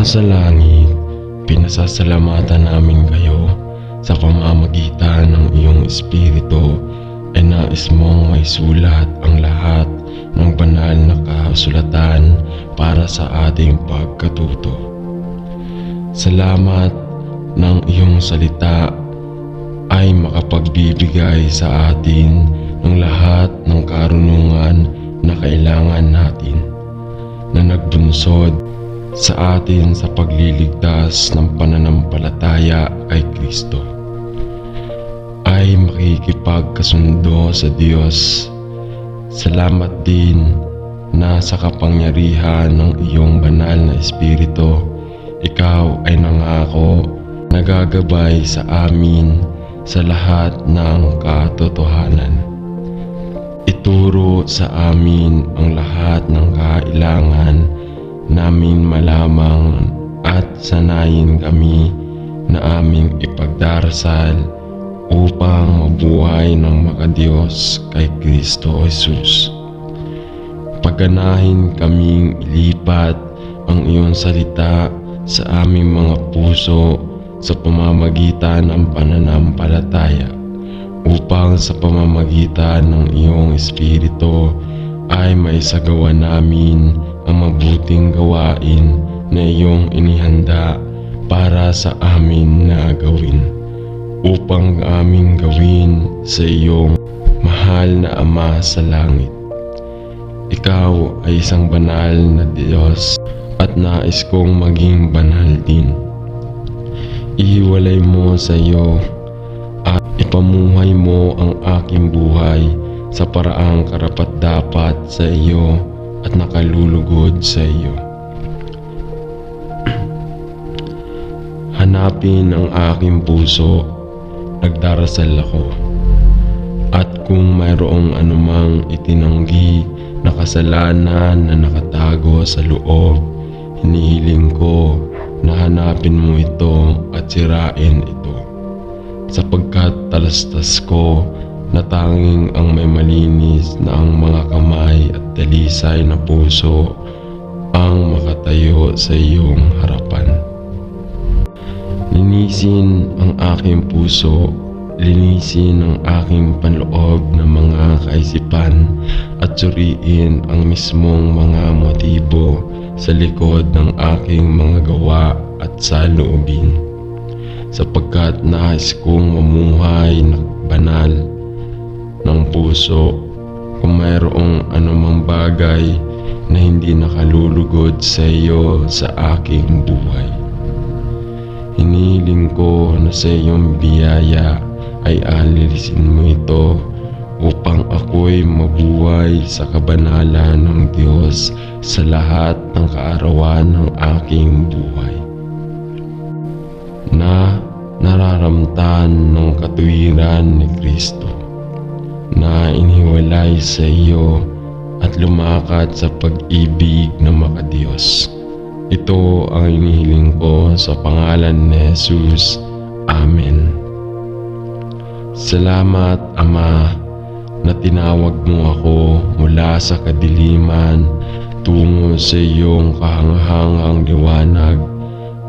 Nasa langit, pinasasalamatan namin kayo sa pamamagitan ng iyong Espiritu ay nais mong maisulat ang lahat ng banal na kasulatan para sa ating pagkatuto. Salamat ng iyong salita ay makapagbibigay sa atin ng lahat ng karunungan na kailangan natin, na nagbunsod sa atin sa pagliligtas ng pananampalataya kay Kristo, ay makikipagkasundo sa Diyos. Salamat din na sa kapangyarihan ng iyong banal na Espiritu, ikaw ay nangako na gagabay sa amin sa lahat ng katotohanan. Ituro sa amin ang lahat ng kailangan namin malamang at sanayin kami na aming ipagdarasal upang mabuhay ng makadiyos kay Kristo Jesus. Pagganahin kaming ilipat ang iyong salita sa aming mga puso sa pamamagitan ng pananampalataya, upang sa pamamagitan ng iyong Espiritu ay maisagawa namin ang mabuting gawain na iyong inihanda para sa amin na gawin, upang aming gawin sa iyong mahal na Ama sa langit. Ikaw ay isang banal na Diyos at nais kong maging banal din. Ihiwalay mo sa iyo at ipamuhay mo ang aking buhay sa paraang karapat-dapat sa iyo at nakalulugod sa iyo. Hanapin ang aking puso, nagdarasal ako. At kung mayroong anumang itinanggi na kasalanan na nakatago sa loob, hinihiling ko na hanapin mo ito at sirain ito, sapagkat talastas ko na tanging ang may malinis na ang mga kamay at dalisay na puso ang makatayo sa iyong harapan. Linisin ang aking puso, linisin ang aking panloob ng mga kaisipan at suriin ang mismong mga motibo sa likod ng aking mga gawa at saloobin, sapagkat nais kong mamuhay na banal ng puso. Kung mayroong anumang bagay na hindi nakalulugod sa iyo sa aking buhay, hinihiling ko na sa iyong biyaya ay alilisin mo ito, upang ako'y mabuhay sa kabanalan ng Diyos sa lahat ng kaarawan ng aking buhay, na nararamtan ng katuwiran ni Kristo, na iniwalay sa iyo at lumakad sa pag-ibig na makadiyos. Ito ang inihiling ko sa pangalan ni Jesus. Amen. Salamat, Ama, na tinawag mo ako mula sa kadiliman tungo sa iyong kahangahangang liwanag,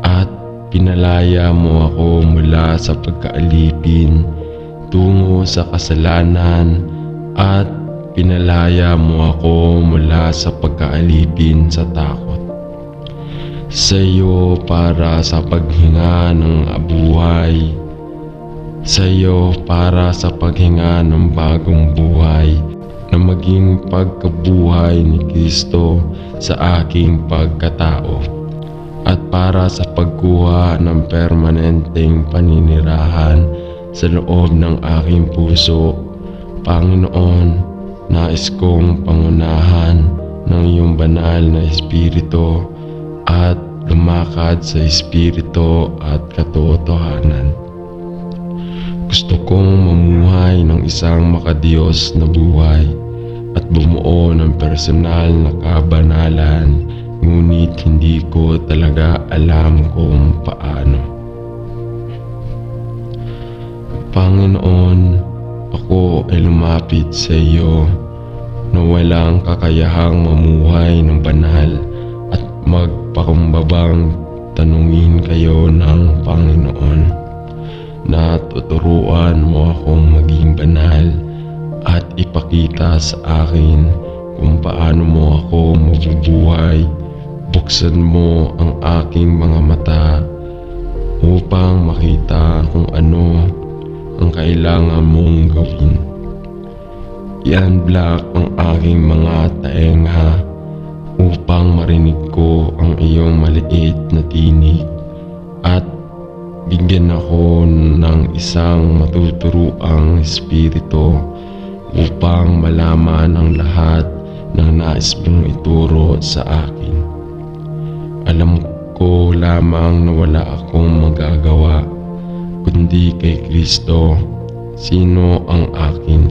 at pinalaya mo ako mula sa pagkaalipin tungo sa kasalanan, at pinalaya mo ako mula sa pagkaalipin sa takot. Sa iyo para sa paghinga ng buhay, sa iyo para sa paghinga ng bagong buhay na maging pagkabuhay ni Kristo sa aking pagkatao, at para sa pagkuha ng permanenteng paninirahan sa loob ng aking puso. Panginoon, nais kong pangunahan ng iyong banal na Espiritu at lumakad sa Espiritu at katotohanan. Gusto kong mamuhay ng isang makadiyos na buhay at bumuo ng personal na kabanalan, ngunit hindi ko talaga alam kung paano. Panginoon, ako ay lumapit sa iyo na walang kakayahang mamuhay ng banal at magpakumbabang tanungin kayo ng Panginoon na tuturuan mo akong maging banal at ipakita sa akin kung paano mo ako mabubuhay. Buksan mo ang aking mga mata upang makita kung ano ang kailangan mong gawin. I-unblock ang aking mga taenga upang marinig ko ang iyong maliit na tinig at bigyan ako ng isang matuturuang espiritu upang malaman ang lahat ng nais mong ituro sa akin. Alam ko lamang na wala akong magagawa kundi kay Kristo, sino ang akin.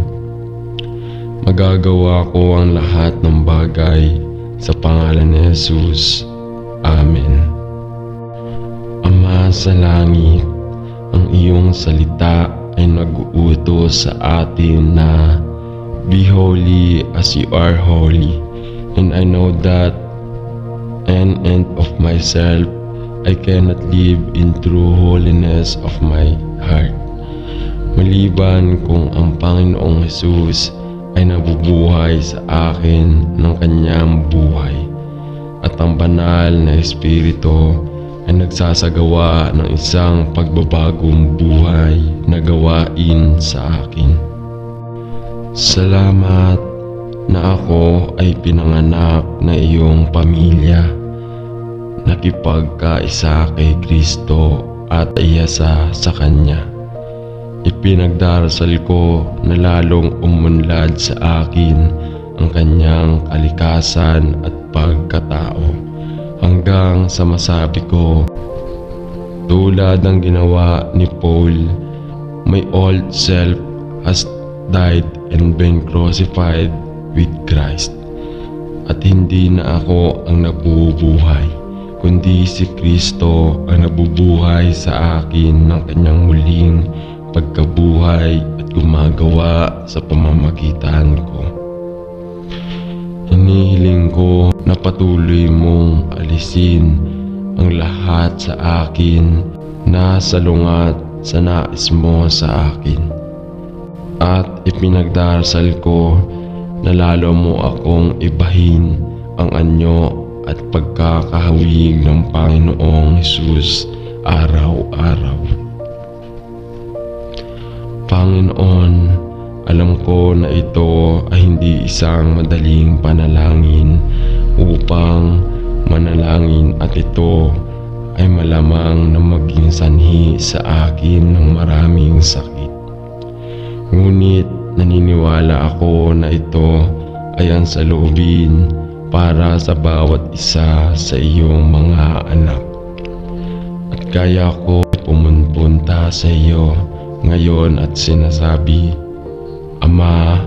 Magagawa ko ang lahat ng bagay sa pangalan ni Jesus. Amen. Ama sa langit, ang iyong salita ay nag-uutos sa atin na be holy as you are holy, and I know that an end of myself I cannot live in true holiness of my heart. Maliban kung ang Panginoong Jesus ay nabubuhay sa akin ng kanyang buhay at ang banal na Espiritu ay nagsasagawa ng isang pagbabagong buhay na gawain sa akin. Salamat na ako ay pinanganak na iyong pamilya, nakipagkaisa kay Kristo at iasa sa Kanya. Ipinagdarasal ko na lalong umunlad sa akin ang Kanyang kalikasan at pagkatao hanggang sa masabi ko, tulad ng ginawa ni Paul, my old self has died and been crucified with Christ. At hindi na ako ang nabubuhay, kundi si Kristo ang nabubuhay sa akin ng kanyang muling pagkabuhay at gumagawa sa pamamagitan ko. Hinihiling ko na patuloy mong alisin ang lahat sa akin na salungat sa nais mo sa akin. At ipinagdarasal ko na lalo mo akong ibahin ang anyo at pagkakahawig ng Panginoong Hesus araw-araw. Panginoon, alam ko na ito ay hindi isang madaling panalangin upang manalangin at ito ay malamang na maging sanhi sa akin ng maraming sakit. Ngunit naniniwala ako na ito ay ang saloobin para sa bawat isa sa iyong mga anak. At kaya ko pumunta sa iyo ngayon at sinasabi, Ama,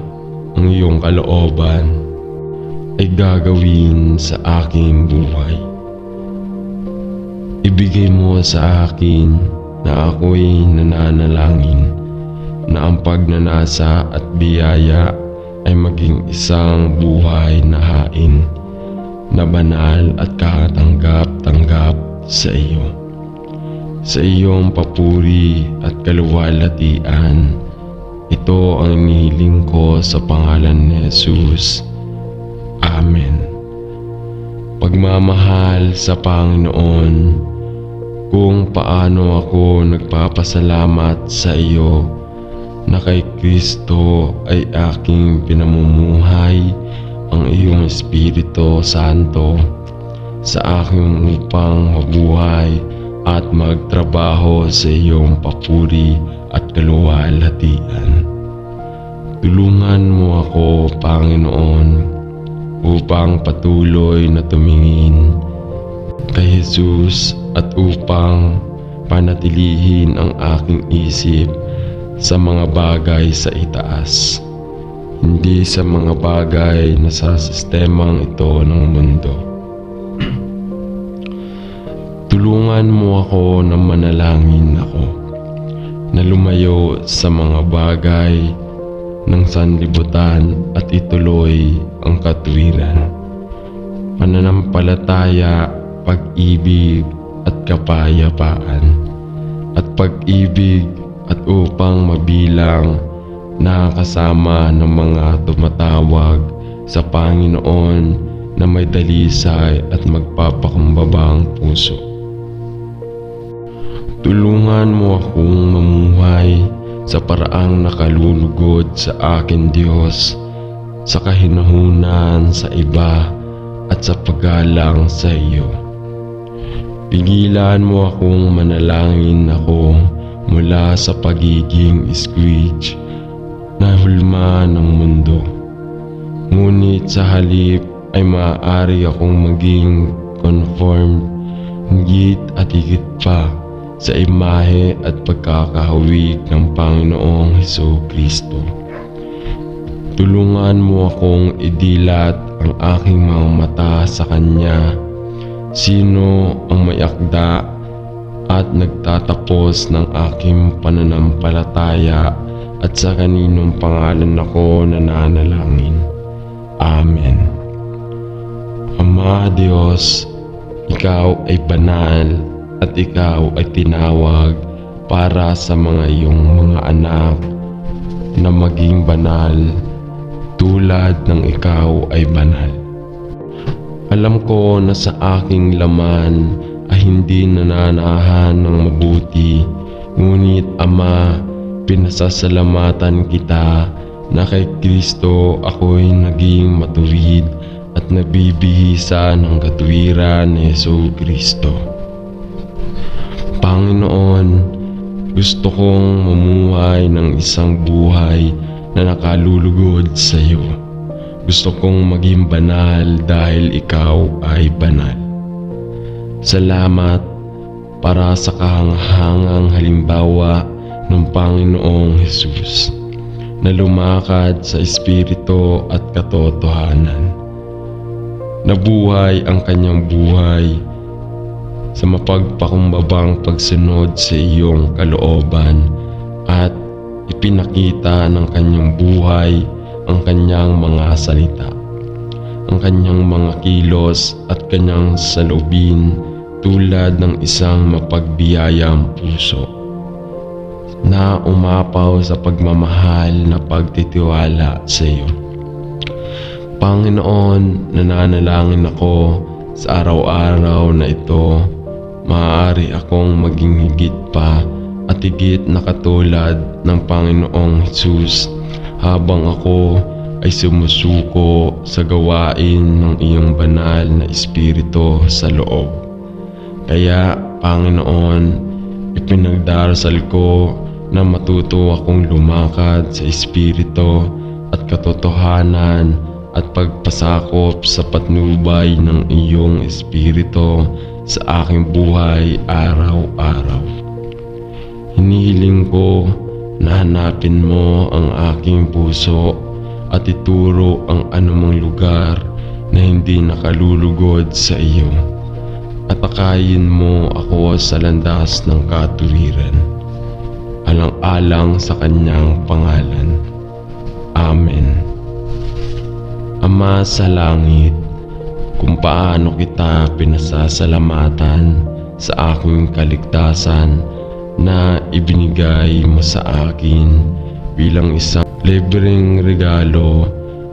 ang iyong kalooban ay gagawin sa aking buhay. Ibigay mo sa akin na ako'y nananalangin na ang pagnanasa at biyaya ay maging isang buhay na hain, na banal at katanggap-tanggap sa iyo. Sa iyong papuri at kaluwalhatian, ito ang inihiling ko sa pangalan ni Jesus. Amen. Pagmamahal sa Panginoon, kung paano ako nagpapasalamat sa iyo na kay Kristo ay aking pinamumuhay ang iyong Espiritu Santo sa akin upang mabuhay at magtrabaho sa iyong papuri at kaluwalhatian. Tulungan mo ako, Panginoon, upang patuloy na tumingin kay Jesus at upang panatilihin ang aking isip sa mga bagay sa itaas, hindi sa mga bagay na sa sistemang ito ng mundo. Tulungan mo ako na manalangin ako, na lumayo sa mga bagay ng sanlibutan at ituloy ang katwiran, pananampalataya, pag-ibig at kapayapaan at pag-ibig, at upang mabilang na kasama ng mga tumatawag sa Panginoon na may dalisay at magpapakumbabang puso. Tulungan mo akong mamuhay sa paraang nakalulugod sa akin, Diyos, sa kahinahunan sa iba at sa paggalang sa iyo. Pigilan mo akong manalangin ako mula sa pagiging squidge na hulma ng mundo. Ngunit sa halip ay maaari akong maging conformed higit at higit pa sa imahe at pagkakahawig ng Panginoong Hesukristo. Tulungan mo akong idilat ang aking mga mata sa Kanya. Sino ang may akda at nagtatapos ng aking pananampalataya, at sa kaninong pangalan ako nananalangin. Amen. Ama Diyos, Ikaw ay banal at Ikaw ay tinawag para sa mga iyong mga anak na maging banal tulad ng Ikaw ay banal. Alam ko na sa aking laman ay hindi nananahan ng mabuti, ngunit Ama, pinasasalamatan kita na kay Kristo ako'y naging matuwid at nabibihisa ng katwiran ni Hesukristo. Panginoon, gusto kong mamuhay ng isang buhay na nakalulugod sa iyo. Gusto kong maging banal dahil Ikaw ay banal. Salamat para sa kahanghangang halimbawa ng Panginoong Hesus na lumakad sa Espiritu at katotohanan. Nabuhay ang kanyang buhay sa mapagpakumbabang pagsunod sa iyong kalooban at ipinakita ng kanyang buhay ang kanyang mga salita, ang kanyang mga kilos at kanyang saloobin tulad ng isang mapagbiyayang puso na umapaw sa pagmamahal na pagtitiwala sa iyo. Panginoon, nananalangin ako sa araw-araw na ito, maaari akong maging higit pa at higit na katulad ng Panginoong Hesus habang ako ay sumusuko sa gawain ng iyong banal na Espiritu sa loob. Kaya, Panginoon, ipinagdarasal ko na matuto akong lumakad sa Espiritu at katotohanan at pagpasakop sa patnubay ng iyong Espiritu sa aking buhay araw-araw. Hinihiling ko na hanapin mo ang aking puso at ituro ang anumang lugar na hindi nakalulugod sa iyo, at akayin mo ako sa landas ng katuwiran, alang-alang sa kanyang pangalan. Amen. Ama sa langit, kung paano kita pinasasalamatan sa aking kaligtasan na ibinigay mo sa akin bilang isang libreng regalo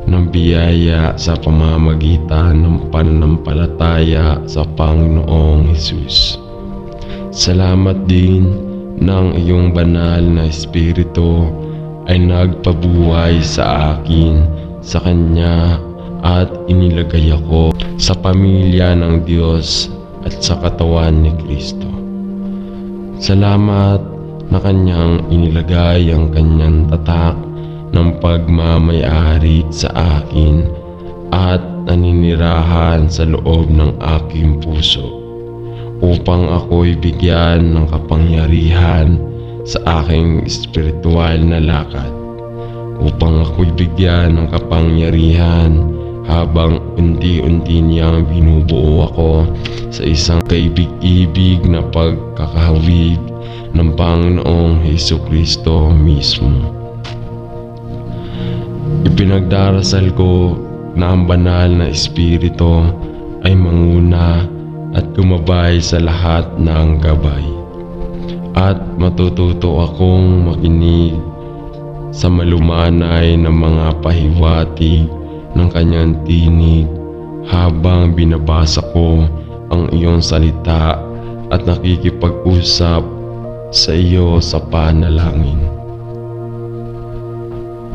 ng biyaya sa pamamagitan ng pananampalataya sa Panginoong Hesus. Salamat din ng iyong banal na Espiritu ay nagpabuhay sa akin sa Kanya at inilagay ako sa pamilya ng Diyos at sa katawan ni Kristo. Salamat na Kanyang inilagay ang Kanyang tatak ng pagmamay-ari sa akin at naninirahan sa loob ng aking puso upang ako'y bigyan ng kapangyarihan sa aking espiritual na lakad, upang ako'y bigyan ng kapangyarihan habang unti-unti niyang binubuo ako sa isang kaibig-ibig na pagkakahawig ng Panginoong Hesukristo mismo. Ipinagdarasal ko na ang banal na Espiritu ay manguna at gumabay sa lahat ng gabay. At matututo akong makinig sa malumanay na mga pahiwatig ng kanyang tinig habang binabasa ko ang iyong salita at nakikipag-usap sa iyo sa panalangin.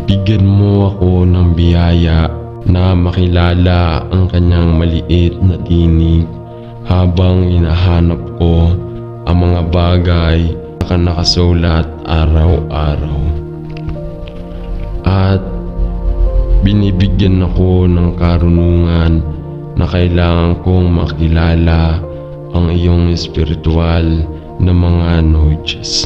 Bigyan mo ako ng biyaya na makilala ang kanyang maliit na tinig habang hinahanap ko ang mga bagay na nakasulat araw-araw. At binibigyan ako ng karunungan na kailangan kong makilala ang iyong espiritual na mga nudges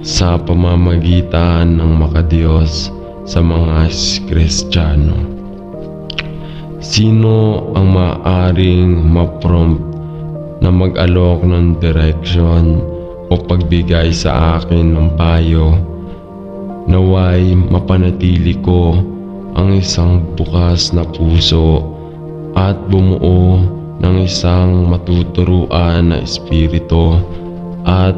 sa pamamagitan ng makadiyos sa mga Kristiyano. Sino ang maaaring ma-prompt na mag-alok ng direksyon o pagbigay sa akin ng payo? Naway mapanatili ko ang isang bukas na puso at bumuo ng isang matuturuan na espiritu, at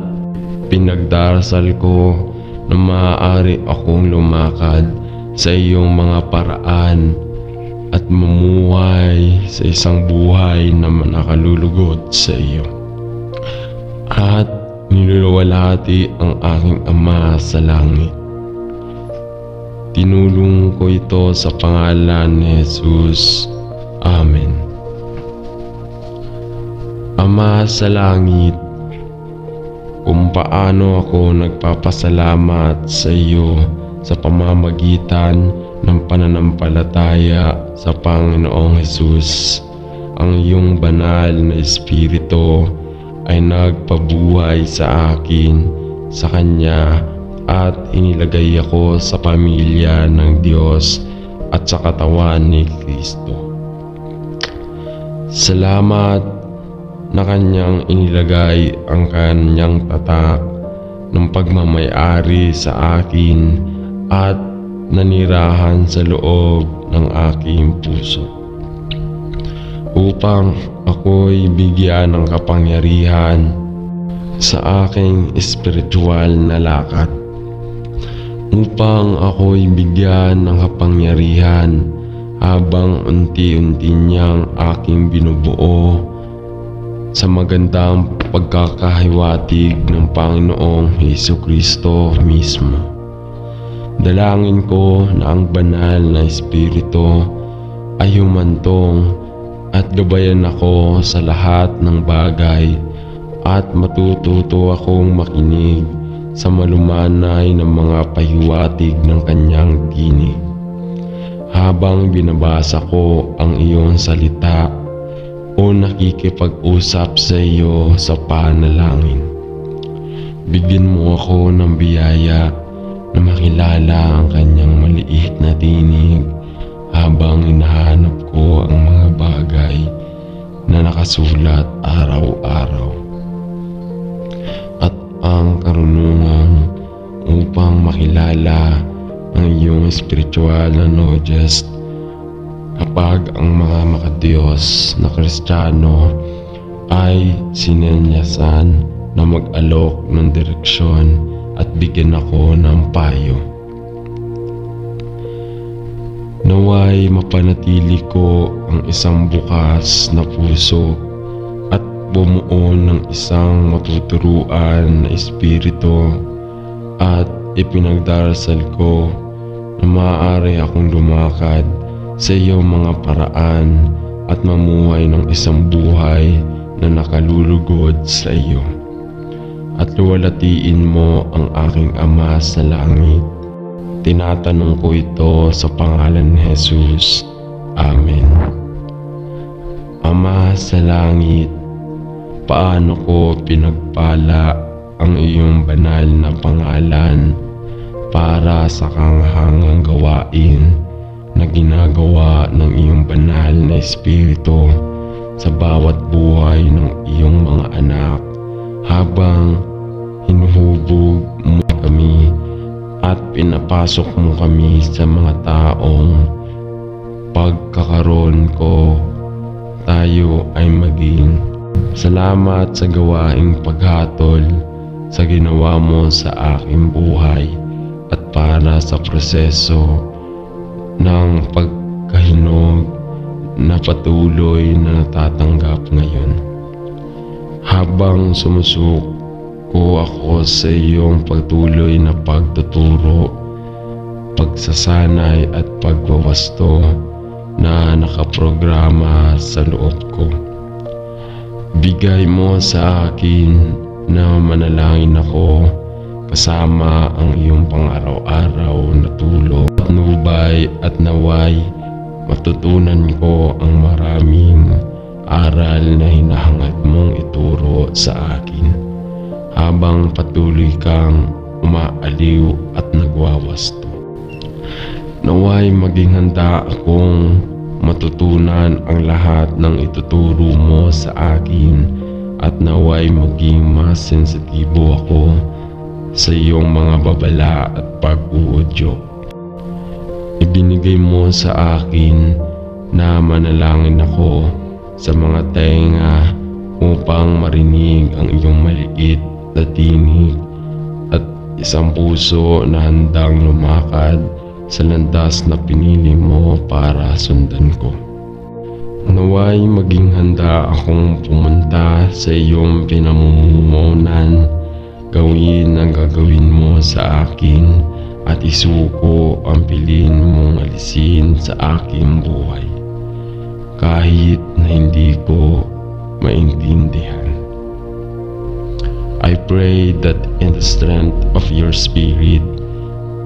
pinagdarasal ko na maaari akong lumakad sa iyong mga paraan at mamuhay sa isang buhay na nakalulugod sa iyo. At niluluwalhati ang aking Ama sa langit. Tinulong ko ito sa pangalan ni Jesus. Amen. Ama sa langit, kung paano ako nagpapasalamat sa iyo sa pamamagitan ng pananampalataya sa Panginoong Hesus. Ang iyong banal na Espiritu ay nagpabuhay sa akin sa Kanya at inilagay ako sa pamilya ng Diyos at sa katawan ni Kristo. Salamat na Kanyang inilagay ang Kanyang tatak ng pagmamay-ari sa akin at nanirahan sa loob ng aking puso, upang ako'y bigyan ng kapangyarihan sa aking espiritual na lakad, upang ako'y bigyan ng kapangyarihan habang unti-unti niyang aking binubuo sa magandang pagkakahiwatig ng Panginoong Hesukristo mismo. Dalangin ko na ang banal na Espiritu ay humantong at gabayan ako sa lahat ng bagay, at matututo akong makinig sa malumanay ng mga pahiwatig ng kanyang tinig habang binabasa ko ang iyong salita o nakikipag-usap sa iyo sa panalangin. Bigyan mo ako ng biyaya na makilala ang kanyang maliit na tinig habang hinahanap ko ang mga bagay na nakasulat araw-araw, at ang karunungan upang makilala ang iyong spiritual na nudges kapag ang mga makadiyos na Kristiyano ay sinenyasan na mag-alok ng direksyon at bigyan ako ng payo. Naway mapanatili ko ang isang bukas na puso at bumuo ng isang matuturuan na espiritu, at ipinagdarasal ko na maaari akong lumakad sa iyong mga paraan at mamuhay ng isang buhay na nakalulugod sa iyo. At luwalhatiin mo ang aking Ama sa langit. Tinatanong ko ito sa pangalan ni Jesus. Amen. Ama sa langit, paano ko pinagpala ang iyong banal na pangalan para sa kanghangang gawain na ginagawa ng iyong banal na Espiritu sa bawat buhay ng iyong mga anak, habang hinuhubog mo kami at pinapasok mo kami sa mga taong pagkakaroon ko tayo ay maging Salamat sa gawaing paghatol sa ginawa mo sa aking buhay at para sa proseso ng pagkahinog na patuloy na natatanggap ngayon. Habang sumusuko ako sa iyong patuloy na pagtuturo, pagsasanay at pagwawasto na nakaprograma sa loob ko. Bigay mo sa akin na manalangin ako kasama ang iyong pang-araw-araw na tulog, patnubay at naway matutunan ko ang maraming aral na hinahangad mong ituro sa akin habang patuloy kang umaaliw at nagwawasto. Naway maging handa akong matutunan ang lahat ng ituturo mo sa akin at naway maging mas sensitibo ako sa iyong mga babala at pag-uudyo. Ibinigay mo sa akin na manalangin ako sa mga tenga upang marinig ang iyong maliit na tinig at isang puso na handang lumakad sa landas na pinili mo para sundan ko. Naway maging handa akong pumunta sa iyong pinamumuhunan, gawin ang gagawin mo sa akin at isuko ang piliin mong alisin sa aking buhay kahit na hindi ko maintindihan. I pray that in the strength of your spirit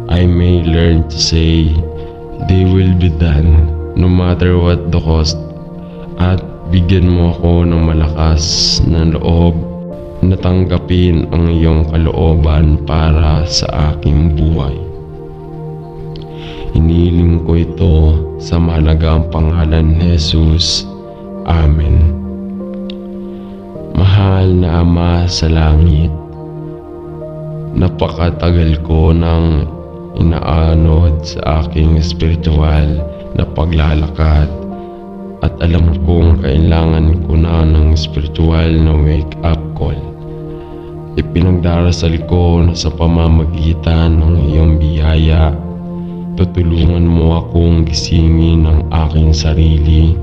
I may learn to say, "They will be done no matter what the cost," at bigyan mo ako ng malakas na loob na tanggapin ang iyong kalooban para sa aking buhay. Hiniling ko ito sa mahalagang pangalan ni Jesus. Amen. Mahal na Ama sa langit, napakatagal ko ng inaanod sa aking espiritual na paglalakad at alam kong kailangan ko na ng espiritual na wake-up call. Ipinagdarasal ko na sa pamamagitan ng iyong biyaya, tutulungan mo akong gisingin ang aking sarili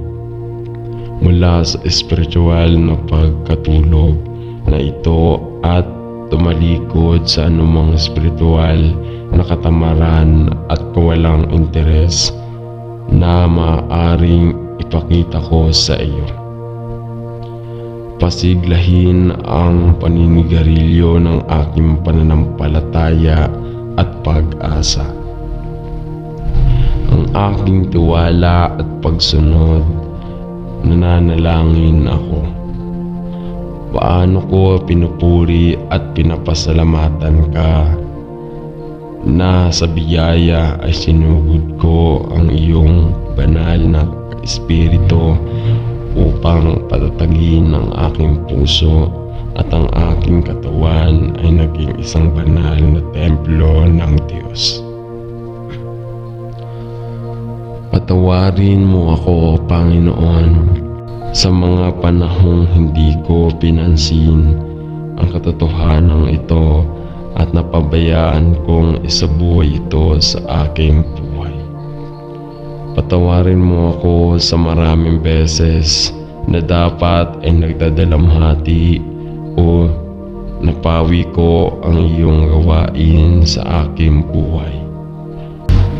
mula sa espiritual na pagkatulog na ito at tumalikod sa anumang espiritual na katamaran at kawalang interes na maaaring ipakita ko sa iyo. Pasiglahin ang paninigarilyo ng aking pananampalataya at pag-asa. Ang aking tiwala at pagsunod, nananalangin ako. Paano ko pinupuri at pinapasalamatan ka na sa biyaya ay sinugod ko ang iyong banal na espiritu upang patatagin ang aking puso at ang aking katawan ay naging isang banal na templo ng Diyos. Patawarin mo ako, Panginoon, sa mga panahong hindi ko pinansin ang katotohanan ito at napabayaan kong isabuhay ito sa aking buhay. Patawarin mo ako sa maraming beses na dapat ay nagdadalamhati o napawi ko ang iyong gawain sa aking buhay.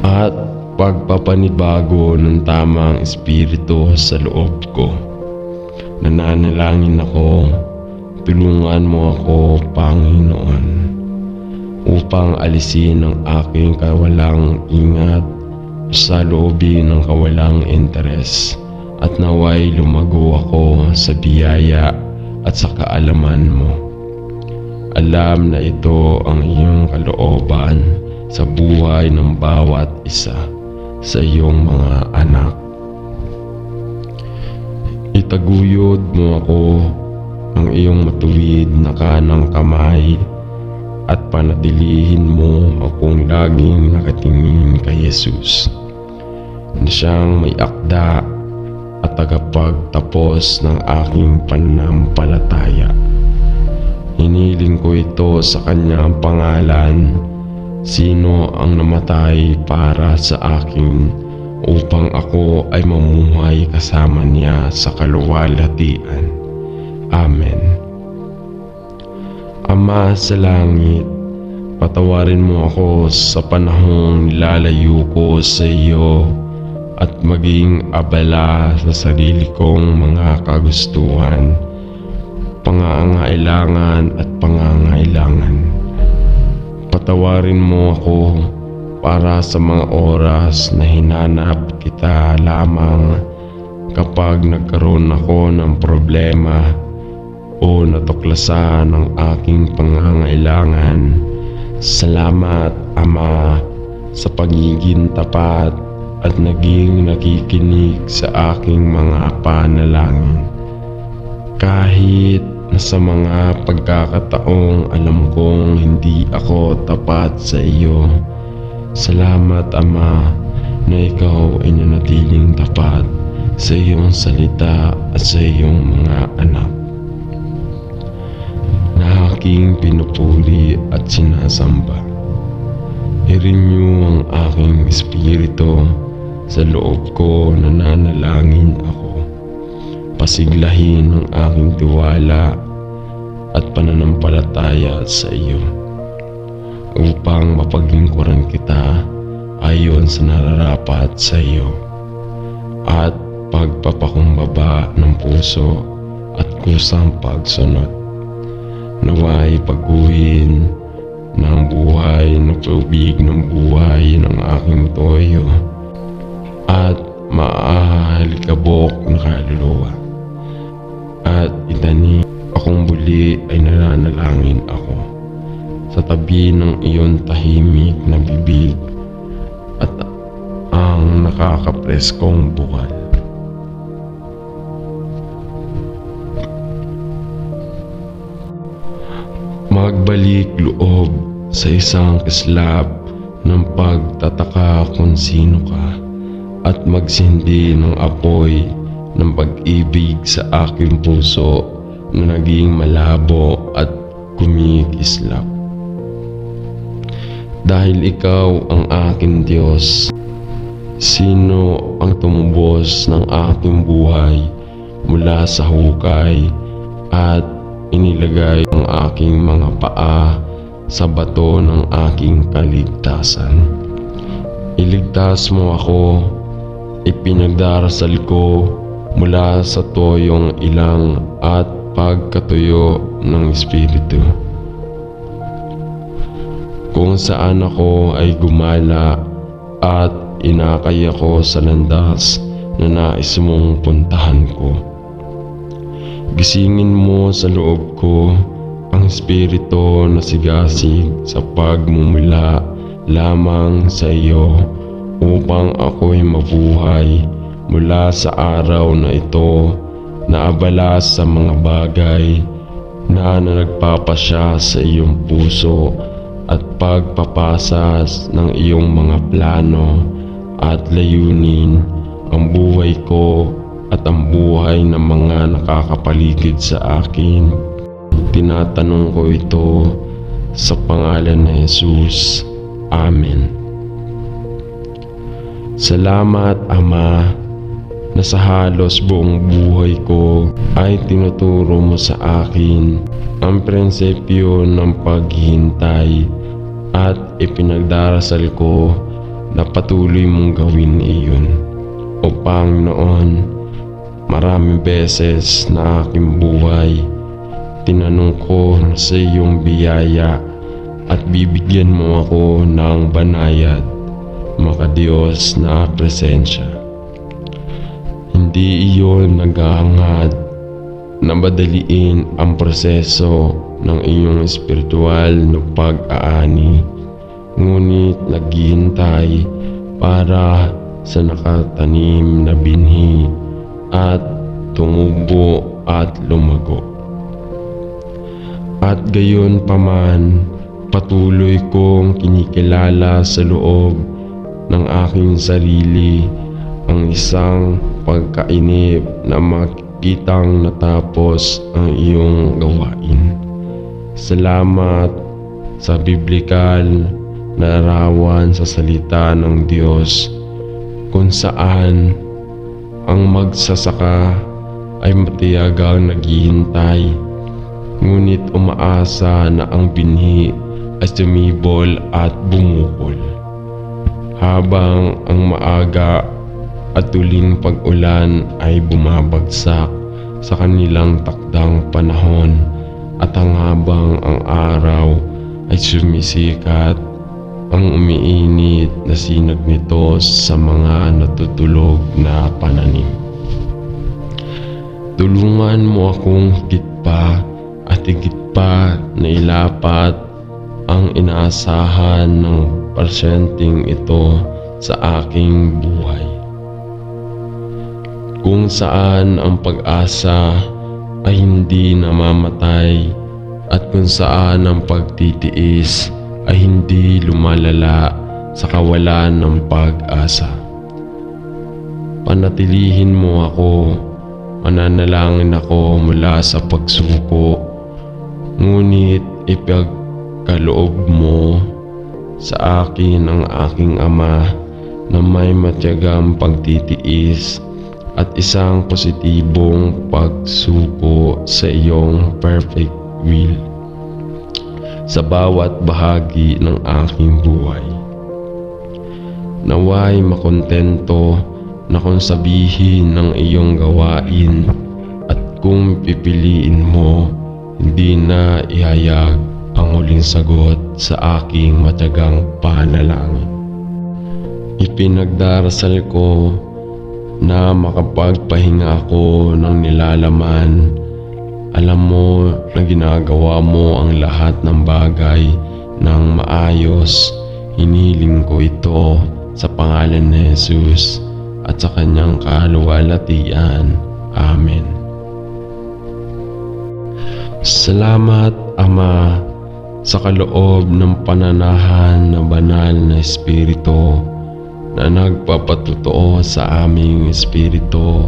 At pagpapanibago ng tamang espiritu sa loob ko. Nananalangin ako, tulungan mo ako, Panginoon, upang alisin ang aking kawalang ingat sa loobin ng kawalang interes at naway lumago ako sa biyaya at sa kaalaman mo. Alam na ito ang iyong kalooban sa buhay ng bawat isa sa iyong mga anak. Itaguyod mo ako ang iyong matuwid na kanang kamay at panatilihin mo akong laging nakatingin kay Jesus na siyang may akda at tagapagtapos ng aking pananampalataya. Hiniling ko ito sa kanyang pangalan. Sino ang namatay para sa akin upang ako ay mamuhay kasama niya sa kaluwalhatian. Amen. Ama sa langit, patawarin mo ako sa panahong nilalayo ko sa iyo at maging abala sa sarili kong mga kagustuhan, pangangailangan at pangangailangan. Patawarin mo ako para sa mga oras na hinanap kita lamang kapag nagkaroon ako ng problema o natuklasan ang aking pangangailangan. Salamat, Ama, sa pagiging tapat at naging nakikinig sa aking mga panalangin. Kahit na sa mga pagkakataong alam kong hindi ako tapat sa iyo, salamat, Ama, na ikaw ay nanatiling tapat sa iyong salita at sa iyong mga anak na aking pinupuri at sinasamba. I-renew ang aking espiritu sa loob ko, nananalangin ako. Pasiglahin ang aking tiwala at pananampalataya sa iyo upang mapaglingkuran kita ayon sa nararapat sa iyo at pagpapakumbaba ng puso at kusang pagsunod. Naway pagguhin ng buhay na tubig ng buhay ng aking toyo at maahalikabok na kaluluwa. At itani akong muli ay nananalangin ako sa tabi ng iyong tahimik na bibig at ang nakakapreskong bukal. Magbalik loob sa isang kislap ng pagtataka kung sino ka at magsindi ng apoy ng pag-ibig sa aking puso na naging malabo at kumikislap. Dahil ikaw ang aking Diyos, sino ang tumubos ng aking buhay mula sa hukay at inilagay ang aking mga paa sa bato ng aking kaligtasan. Iligtas mo ako, ipinagdarasal ko mula sa toyong ilang at pagkatuyo ng Espiritu. Kung saan ako ay gumala at inakay ako sa landas na nais mong puntahan ko. Gisingin mo sa loob ko ang espiritu na sigasig sa pagmumula lamang sa iyo upang ako'y mabuhay mula sa araw na ito na abala sa mga bagay na nagpapasya sa iyong puso at pagpapasas ng iyong mga plano at layunin ang buhay ko at ang buhay ng mga nakakapaligid sa akin. Tinatanong ko ito sa pangalan ni Jesus. Amen. Salamat, Ama, na sa halos buong buhay ko ay tinuturo mo sa akin ang prinsipyo ng paghihintay at ipinagdarasal ko na patuloy mong gawin iyon. O Panginoon, maraming beses na aking buhay, tinanong ko sa iyong biyaya at bibigyan mo ako ng banayad, makadiyos na presensya. Hindi iyon naghahangad na madaliin ang proseso ng iyong espiritual na pag-aani, ngunit naghihintay para sa nakatanim na binhi at tumubo at lumago. At gayon paman, patuloy kong kinikilala sa loob ng aking sarili ang isang pagkainip na makitang natapos ang iyong gawain. Salamat sa biblikal na larawan sa salita ng Diyos kung saan ang magsasaka ay matiyagang naghihintay, ngunit umaasa na ang binhi ay sumibol at bumukol. Habang ang maaga at tuling pag-ulan ay bumabagsak sa kanilang takdang panahon, at habang ang araw ay sumisikat, ang umiinit na sinag nito sa mga natutulog na pananim. Tulungan mo akong higit pa at higit pa na ilapat ang inaasahan ng pasyenteng ito sa aking buhay. Kung saan ang pag-asa ay hindi namamatay at kung saan ang pagtitiis ay hindi lumalala sa kawalan ng pag-asa. Panatilihin mo ako, mananalangin ako mula sa pagsuko, ngunit ipagkaloob mo sa akin ang aking Ama na may matiyagang pagtitiis at isang positibong pagsuko sa iyong perfect will sa bawat bahagi ng aking buhay. Naway makontento na kung sabihin ng iyong gawain at kung pipiliin mo, hindi na ihayag ang huling sagot sa aking matiyagang panalangin. Ipinagdarasal ko na makapagpahinga ako ng nilalaman. Alam mo na ginagawa mo ang lahat ng bagay ng maayos. Hiniling ko ito sa pangalan ni Jesus at sa kanyang kaluwalhatian. Amen. Salamat, Ama, sa kaloob ng pananahan na banal na Espiritu na nagpapatotoo sa aming espiritu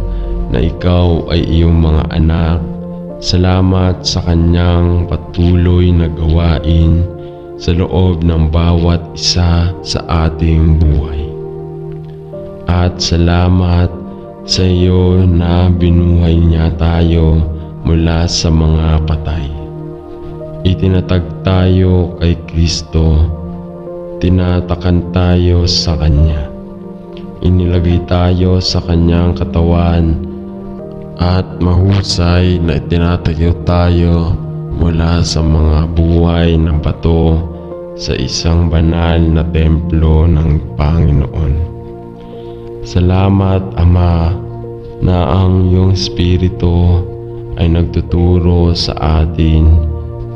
na ikaw ay iyong mga anak. Salamat sa kanyang patuloy na gawain sa loob ng bawat isa sa ating buhay. At salamat sa iyo na binuhay niya tayo mula sa mga patay. Itinatag tayo kay Kristo, tinatakan tayo sa Kanya. Inilagay tayo sa Kanyang katawan at mahusay na itinatayo tayo mula sa mga buhay ng bato sa isang banal na templo ng Panginoon. Salamat, Ama, na ang iyong Espiritu ay nagtuturo sa atin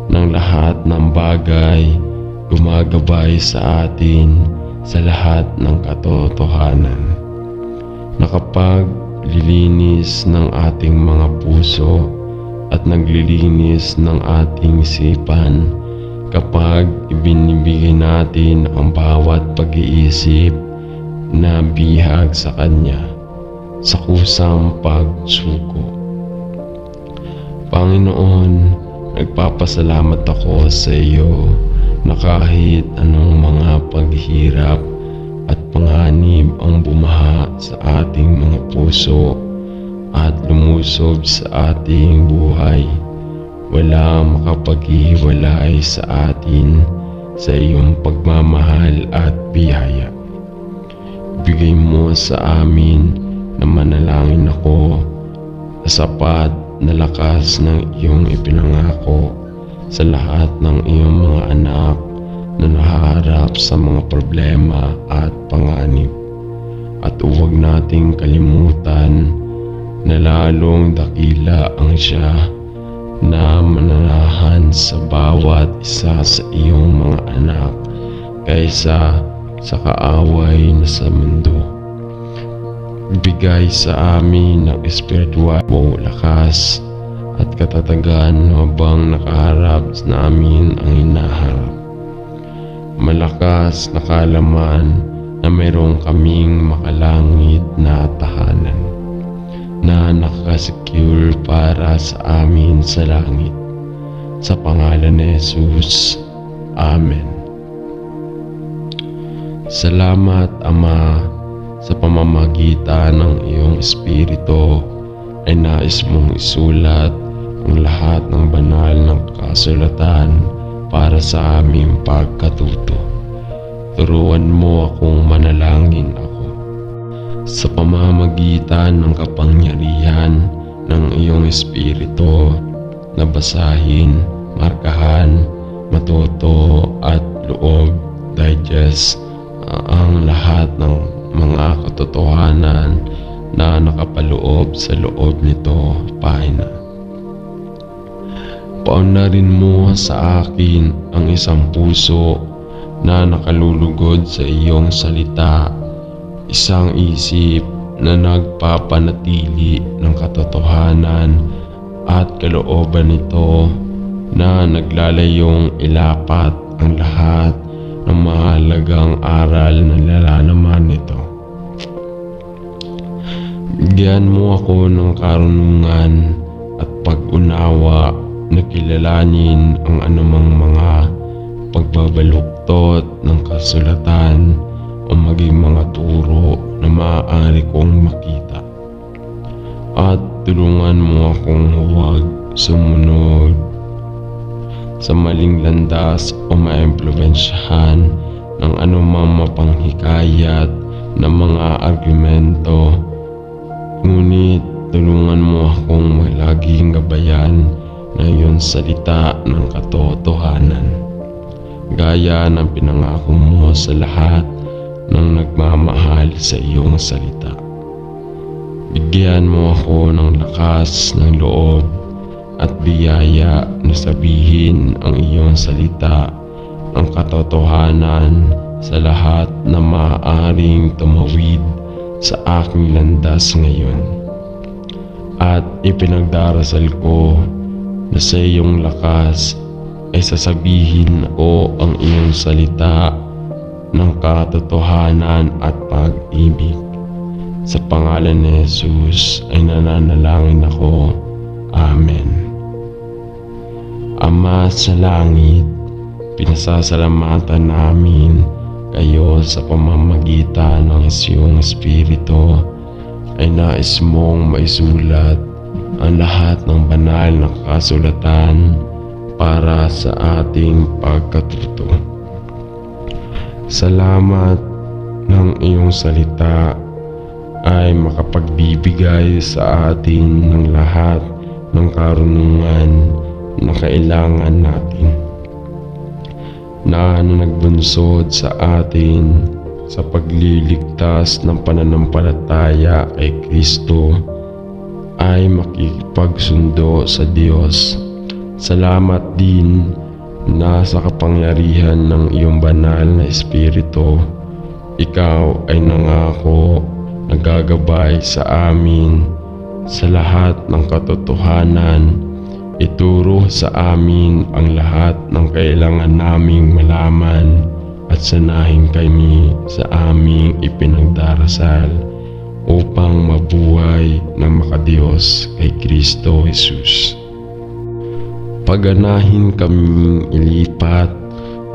ng lahat ng bagay, gumagabay sa atin sa lahat ng katotohanan. Nakapaglilinis ng ating mga puso at naglilinis ng ating isipan kapag ibinibigay natin ang bawat pag-iisip na bihag sa Kanya sa kusang pagsuko. Panginoon, nagpapasalamat ako sa iyo na kahit anong mga paghihirap at panganib ang bumaha sa ating mga puso at lumusob sa ating buhay, wala makapaghiwalay sa atin sa iyong pagmamahal at biyaya. Bigay mo sa amin na manalangin ako sa sapat na lakas ng iyong ipinangako sa lahat ng iyong mga anak na nahaharap sa mga problema at panganib. At huwag nating kalimutan na lalong dakila ang siya na mananahan sa bawat isa sa iyong mga anak kaysa sa kaaway na sa mundo. Bigay sa amin ng espiritual mo lakas at katatagan habang nakaharap namin ang hinaharap. Malakas na kaalaman na mayroon kaming makalangit na tahanan na nakasecure para sa amin sa langit. Sa pangalan ni Jesus. Amen. Salamat, Ama, sa pamamagitan ng iyong Espiritu ay nais mong isulat ang lahat ng banal ng kasulatan para sa aming pagkatuto. Turuan mo akong manalangin ako sa pamamagitan ng kapangyarihan ng iyong Espiritu na basahin, markahan, matuto at loob, digest ang lahat ng mga katotohanan na nakapaloob sa loob nito, Pahina. Paunlarin mo sa akin ang isang puso na nakalulugod sa iyong salita, isang isip na nagpapanatili ng katotohanan at kalooban nito na naglalayong ilapat ang lahat ng mahalagang aral na nilalaman nito. Bigyan mo ako ng karunungan at pag-unawa na kilalanin ang anumang mga pagbabaluktot ng kasulatan o maging mga turo na maaari kong makita. At tulungan mo akong huwag sumunod sa maling landas o maimpluwensyahan ng anumang mapanghikayat na mga argumento. Ngunit tulungan mo akong laging gabayan ng iyong salita ng katotohanan, gaya ng pinangako mo sa lahat ng nagmamahal sa iyong salita. Bigyan mo ako ng lakas ng loob at biyaya na sabihin ang iyong salita, ang katotohanan sa lahat na maaaring tumawid sa aking landas ngayon. At ipinagdarasal ko na sa iyong lakas ay sasabihin ko ang iyong salita ng katotohanan at pag-ibig. Sa pangalan ni Jesus ay nananalangin ako. Amen. Ama sa langit, pinasasalamatan namin kayo sa pamamagitan ng iyong Espiritu ay nais mong maisulat ang lahat ng banal na kasulatan para sa ating pagkatuto. Salamat ng iyong salita ay makapagbibigay sa atin ng lahat ng karunungan na kailangan natin, na nagbunsod sa atin sa pagliligtas ng pananampalataya kay Kristo ay makikipagsundo sa Diyos. Salamat din na sa kapangyarihan ng iyong banal na Espiritu, ikaw ay nangako na gagabay sa amin sa lahat ng katotohanan. Ituro sa amin ang lahat ng kailangan naming malaman at sanahin kami sa aming ipinagdarasal upang mabuhay ng makadiyos kay Kristo Jesus. Paganahin kaming ilipat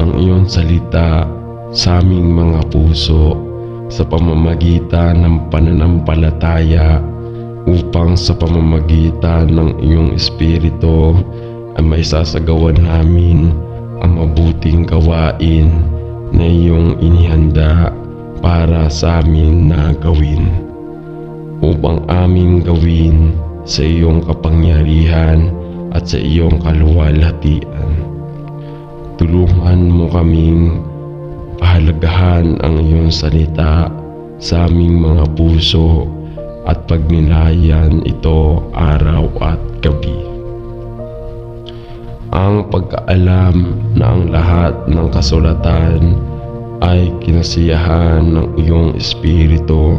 ang iyong salita sa aming mga puso sa pamamagitan ng pananampalataya, upang sa pamamagitan ng iyong Espiritu ay may sasagawan namin ang mabuting gawain na iyong inihanda para sa amin na gawin, upang aming gawin sa iyong kapangyarihan at sa iyong kaluwalhatian. Tulungan mo kaming pahalagahan ang iyong salita sa aming mga puso at pagnilayan ito araw at gabi. Ang pagkaalam na ang lahat ng kasulatan ay kinasiyahan ng iyong Espiritu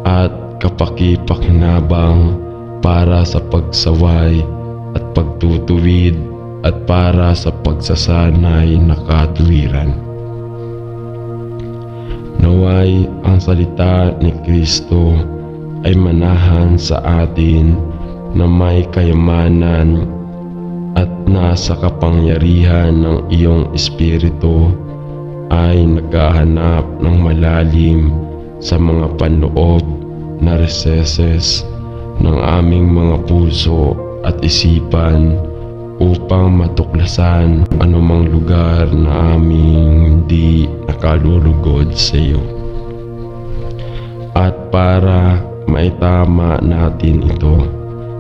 at kapaki-pakinabang para sa pagsaway at pagtutuwid at para sa pagsasanay na katuwiran. Nawa Naway ang salita ni Kristo ay manahan sa atin na may kayamanan at nasa kapangyarihan ng iyong Espiritu ay naghahanap ng malalim sa mga panloob na recesses ng aming mga puso at isipan upang matuklasan anumang lugar na aming hindi nakalulugod sa iyo. At para maitama natin ito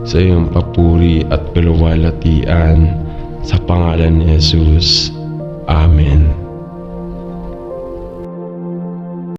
sa iyong papuri at kaluwalhatian sa pangalan ni Jesus. Amen.